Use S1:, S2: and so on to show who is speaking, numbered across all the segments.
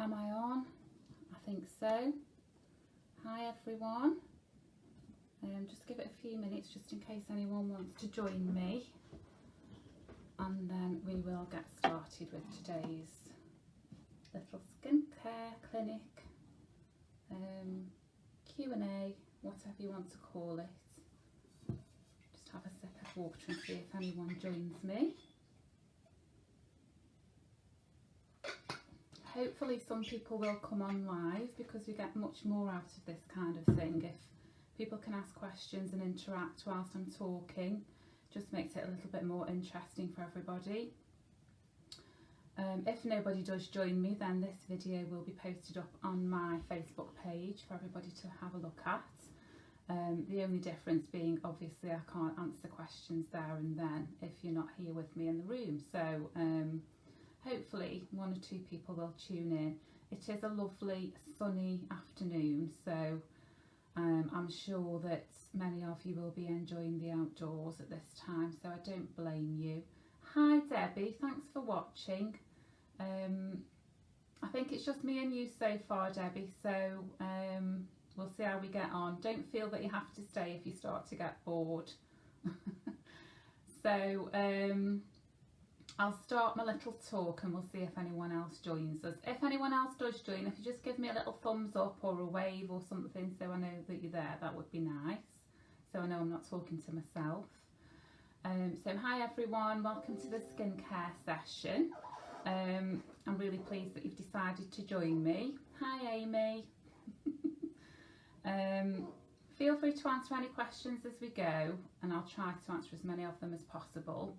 S1: Am I on? I think so. Hi everyone. Just give it a few minutes just in case anyone wants to join me, and then we will get started with today's little skincare clinic, Q&A, whatever you want to call it. Just have a sip of water and see if anyone joins me. Hopefully some people will come on live, because we get much more out of this kind of thing if people can ask questions and interact whilst I'm talking. Just makes it a little bit more interesting for everybody. If nobody does join me, then this video will be posted up on my Facebook page for everybody to have a look at. The only difference being, obviously, I can't answer questions there and then if you're not here with me in the room. So hopefully one or two people will tune in. It is a lovely sunny afternoon, so I'm sure that many of you will be enjoying the outdoors at this time, so I don't blame you. Hi Debbie, thanks for watching. I think it's just me and you so far, Debbie, so we'll see how we get on. Don't feel that you have to stay if you start to get bored. So I'll start my little talk and we'll see if anyone else joins us. If anyone else does join, if you just give me a little thumbs up or a wave or something so I know that you're there, that would be nice. So I know I'm not talking to myself. So hi everyone, welcome to the skincare session. I'm really pleased that you've decided to join me. Hi Amy. Feel free to answer any questions as we go, and I'll try to answer as many of them as possible.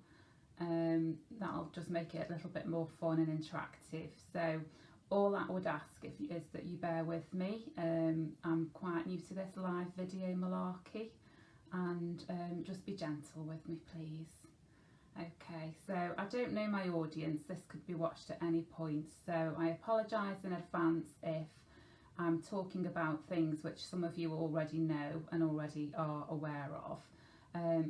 S1: That'll just make it a little bit more fun and interactive. So all I would ask is that you bear with me. I'm quite new to this live video malarkey, and just be gentle with me, please. Okay, so I don't know my audience. This could be watched at any point, so I apologise in advance if I'm talking about things which some of you already know and already are aware of.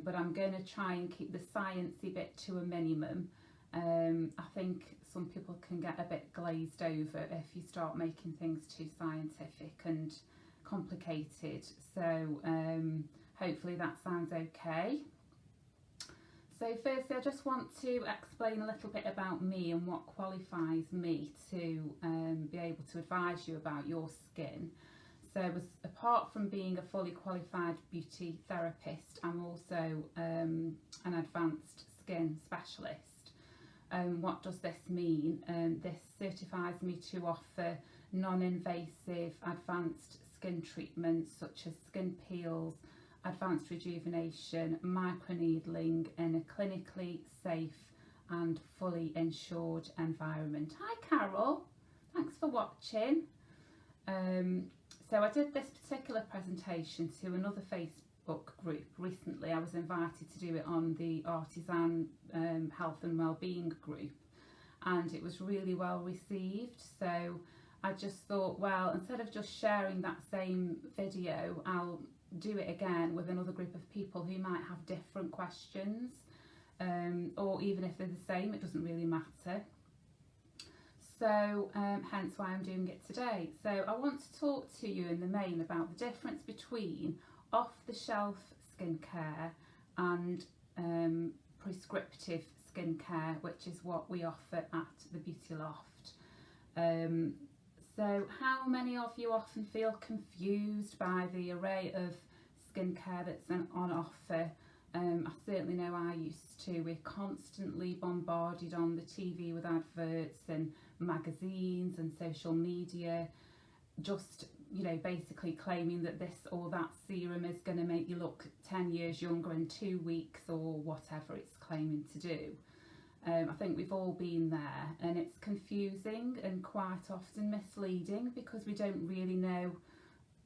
S1: But I'm going to try and keep the sciencey bit to a minimum. I think some people can get a bit glazed over if you start making things too scientific and complicated. So hopefully that sounds okay. So firstly, I just want to explain a little bit about me and what qualifies me to be able to advise you about your skin. So apart from being a fully qualified beauty therapist, I'm also an advanced skin specialist. What does this mean? This certifies me to offer non-invasive advanced skin treatments such as skin peels, advanced rejuvenation, microneedling in a clinically safe and fully insured environment. Hi Carol, thanks for watching. So I did this particular presentation to another Facebook group recently. I was invited to do it on the Artisan Health and Wellbeing group, and it was really well received. So I just thought, well, instead of just sharing that same video, I'll do it again with another group of people who might have different questions, or even if they're the same, it doesn't really matter. So hence why I'm doing it today. So I want to talk to you in the main about the difference between off-the-shelf skincare and prescriptive skincare, which is what we offer at the Beauty Loft. So how many of you often feel confused by the array of skincare that's on offer? I certainly know I used to. We're constantly bombarded on the TV with adverts and magazines and social media, just, you know, basically claiming that this or that serum is going to make you look 10 years younger in 2 weeks, or whatever it's claiming to do. I think we've all been there, and it's confusing and quite often misleading because we don't really know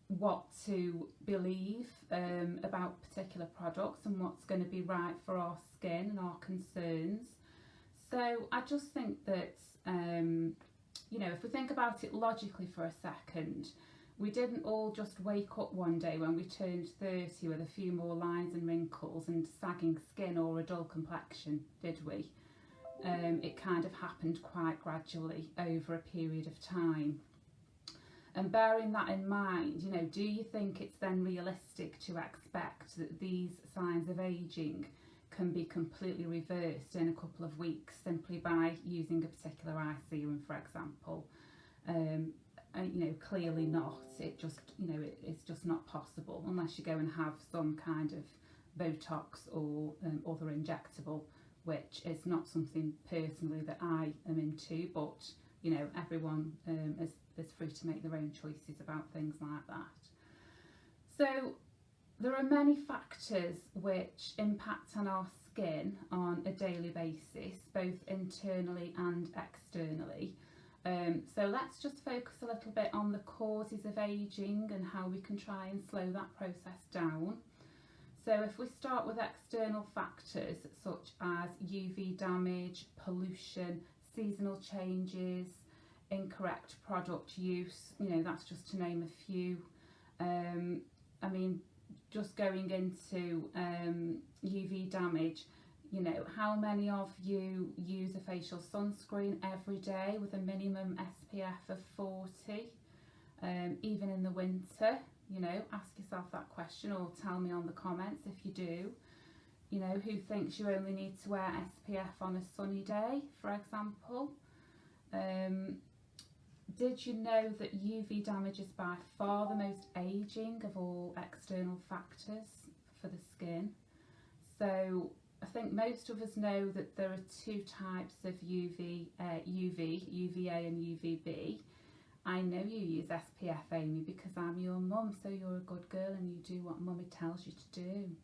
S1: what to believe about particular products and what's going to be right for our skin and our concerns. So I just think that you know, if we think about it logically for a second, we didn't all just wake up one day when we turned 30 with a few more lines and wrinkles and sagging skin or a dull complexion, did we? it kind of happened quite gradually over a period of time. And bearing that in mind, you know, do you think it's then realistic to expect that these signs of ageing can be completely reversed in a couple of weeks simply by using a particular eye serum, for example? You know, clearly not. It just, you know, it's just not possible unless you go and have some kind of Botox or other injectable, which is not something personally that I am into, but you know, everyone is free to make their own choices about things like that. So there are many factors which impact on our skin on a daily basis, both internally and externally. So let's just focus a little bit on the causes of ageing and how we can try and slow that process down. So if we start with external factors such as UV damage, pollution, seasonal changes, incorrect product use, you know, that's just to name a few. I mean, just going into UV damage, you know, how many of you use a facial sunscreen every day with a minimum SPF of 40, even in the winter? You know, ask yourself that question, or tell me on the comments if you do. You know, who thinks you only need to wear SPF on a sunny day, for example? Did you know that UV damage is by far the most ageing of all external factors for the skin? So I think most of us know that there are two types of UVA and UVB. I know you use SPF, Amy, because I'm your mum, so you're a good girl and you do what mummy tells you to do.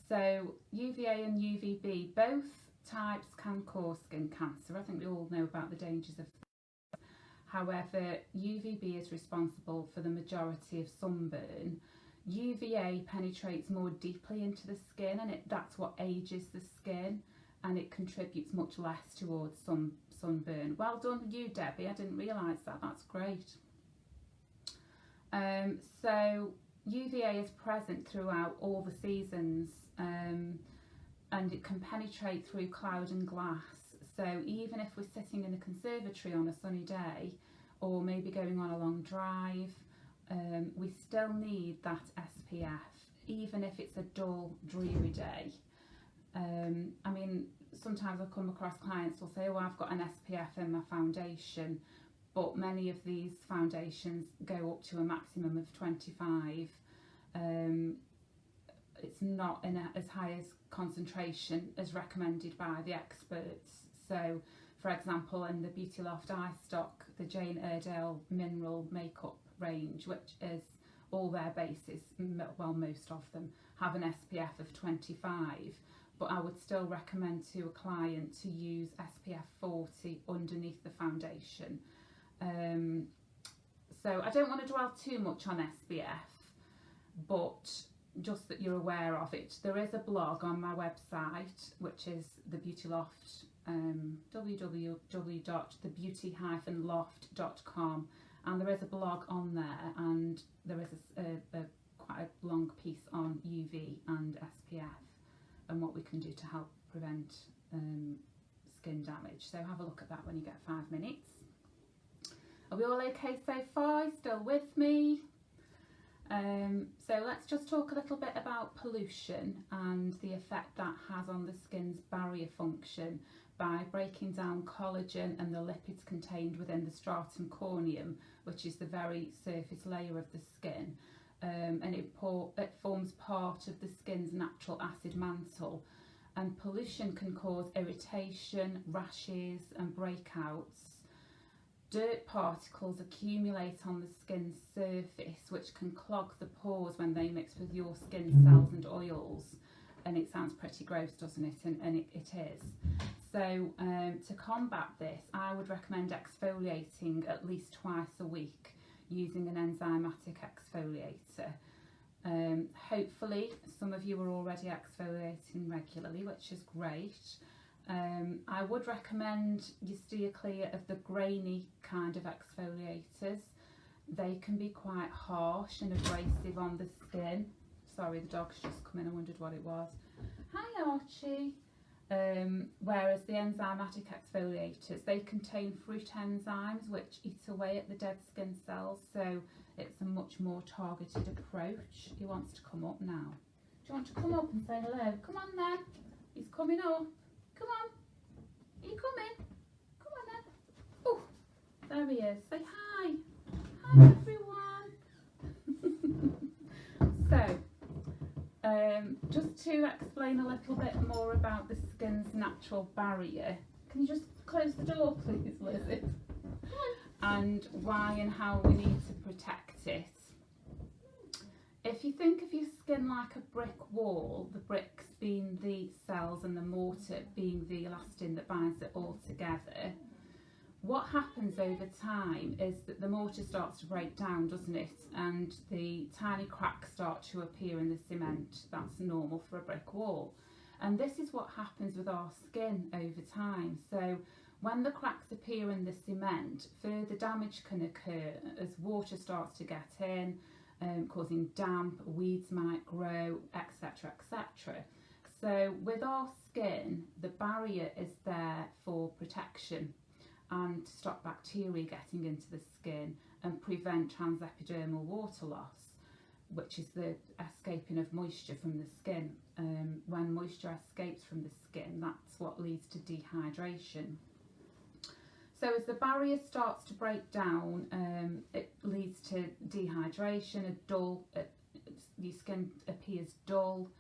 S1: So UVA and UVB, both types can cause skin cancer. I think we all know about the dangers of that. However, UVB is responsible for the majority of sunburn. UVA penetrates more deeply into the skin, and that's what ages the skin, and it contributes much less towards sunburn. Well done you, Debbie, I didn't realise that. That's great. So UVA is present throughout all the seasons, and it can penetrate through cloud and glass. So even if we're sitting in a conservatory on a sunny day, or maybe going on a long drive, we still need that SPF, even if it's a dull, dreary day. I mean, sometimes I come across clients who'll say, oh, I've got an SPF in my foundation, but many of these foundations go up to a maximum of 25. It's not in as high as concentration as recommended by the experts. So, for example, in the Beauty Loft eye stock, the Jane Iredale Mineral Makeup range, which is all their bases, well, most of them have an SPF of 25. But I would still recommend to a client to use SPF 40 underneath the foundation. So I don't want to dwell too much on SPF, but just that you're aware of it. There is a blog on my website, which is the Beauty Loft, www.thebeauty-loft.com, and there is a blog on there, and there is quite a long piece on UV and SPF and what we can do to help prevent skin damage. So have a look at that when you get 5 minutes. Are we all okay so far? Still with me? So let's just talk a little bit about pollution and the effect that has on the skin's barrier function by breaking down collagen and the lipids contained within the stratum corneum, which is the very surface layer of the skin. And it forms part of the skin's natural acid mantle, and pollution can cause irritation, rashes and breakouts. Dirt particles accumulate on the skin's surface, which can clog the pores when they mix with your skin cells and oils, and it sounds pretty gross, doesn't it? And it is. So to combat this, I would recommend exfoliating at least twice a week using an enzymatic exfoliator. Hopefully some of you are already exfoliating regularly, which is great. I would recommend you steer clear of the grainy kind of exfoliators. They can be quite harsh and abrasive on the skin. Sorry, the dog's just come in, I wondered what it was. Hi Archie. Whereas the enzymatic exfoliators, they contain fruit enzymes which eat away at the dead skin cells, so it's a much more targeted approach. He wants to come up now. Do you want to come up and say hello? Come on then. He's coming up. Come on. Are you coming? Come on then. Oh, there he is. Say hi. Hi everyone. So, just to explain a little bit more about the skin's natural barrier, can you just close the door please, Lizzie? And why and how we need to protect it. If you think of your skin like a brick wall, the bricks being the cells and the mortar being the elastin that binds it all together, what happens over time is that the mortar starts to break down, doesn't it? And the tiny cracks start to appear in the cement. That's normal for a brick wall. And this is what happens with our skin over time. So when the cracks appear in the cement, further damage can occur as water starts to get in, causing damp, weeds might grow, etc, etc. So with our skin, the barrier is there for protection and to stop bacteria getting into the skin and prevent transepidermal water loss, which is the escaping of moisture from the skin. When moisture escapes from the skin, that's what leads to dehydration. So as the barrier starts to break down, it leads to dehydration, your skin appears dull,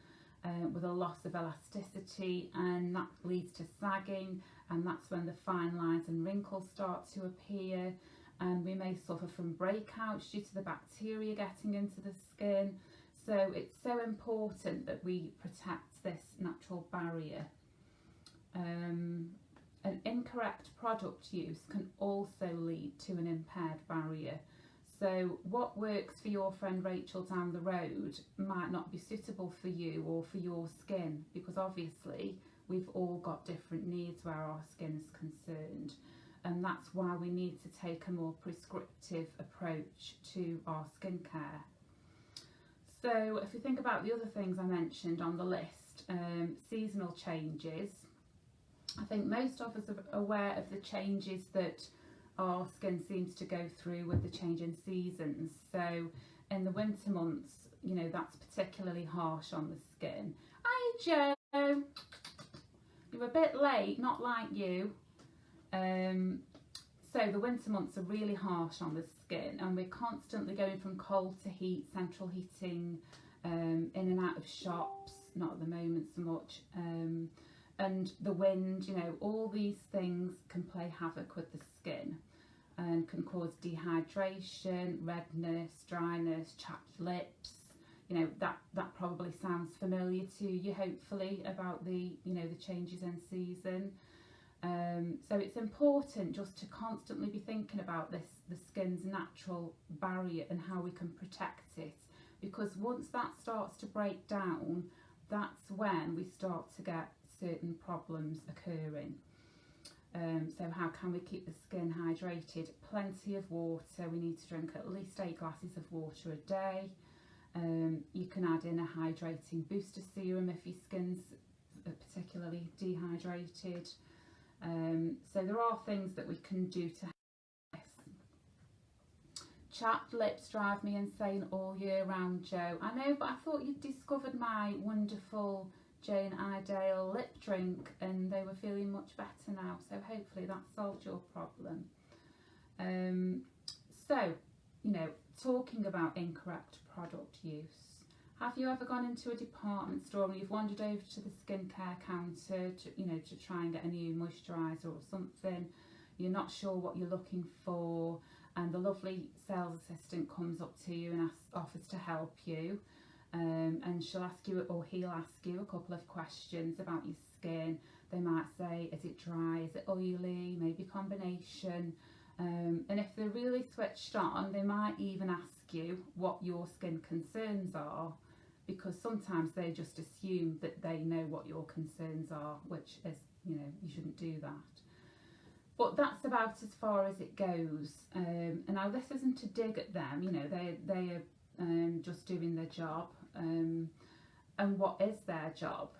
S1: with a loss of elasticity, and that leads to sagging, and that's when the fine lines and wrinkles start to appear, and we may suffer from breakouts due to the bacteria getting into the skin. So it's so important that we protect this natural barrier. An incorrect product use can also lead to an impaired barrier. So what works for your friend Rachel down the road might not be suitable for you or for your skin, because obviously we've all got different needs where our skin is concerned, and that's why we need to take a more prescriptive approach to our skincare. So if we think about the other things I mentioned on the list, seasonal changes, I think most of us are aware of the changes that our skin seems to go through with the change in seasons. So in the winter months, you know, that's particularly harsh on the skin. Hi Joe, you're a bit late, not like you. So the winter months are really harsh on the skin, and we're constantly going from cold to heat, central heating, in and out of shops, not at the moment so much, and the wind, you know, all these things can play havoc with the skin and can cause dehydration, redness, dryness, chapped lips. You know, that probably sounds familiar to you, hopefully, about the, you know, the changes in season. So it's important just to constantly be thinking about the skin's natural barrier and how we can protect it, because once that starts to break down, that's when we start to get certain problems occurring. So how can we keep the skin hydrated? Plenty of water. We need to drink at least 8 glasses of water a day. You can add in a hydrating booster serum if your skin's particularly dehydrated. So there are things that we can do to help this. Chapped lips drive me insane all year round, Joe. I know, but I thought you'd discovered my wonderful Jane Iredale lip drink and they were feeling much better now, so hopefully that solved your problem. So, you know, talking about incorrect product use, have you ever gone into a department store and you've wandered over to the skincare counter to, you know, to try and get a new moisturiser or something, you're not sure what you're looking for, and the lovely sales assistant comes up to you and offers to help you. And she'll ask you, or he'll ask you, a couple of questions about your skin. They might say, is it dry, is it oily, maybe combination, and if they're really switched on, they might even ask you what your skin concerns are, because sometimes they just assume that they know what your concerns are, which is, you know, you shouldn't do that. But that's about as far as it goes. And now this isn't to dig at them, you know, they are just doing their job. And what is their job?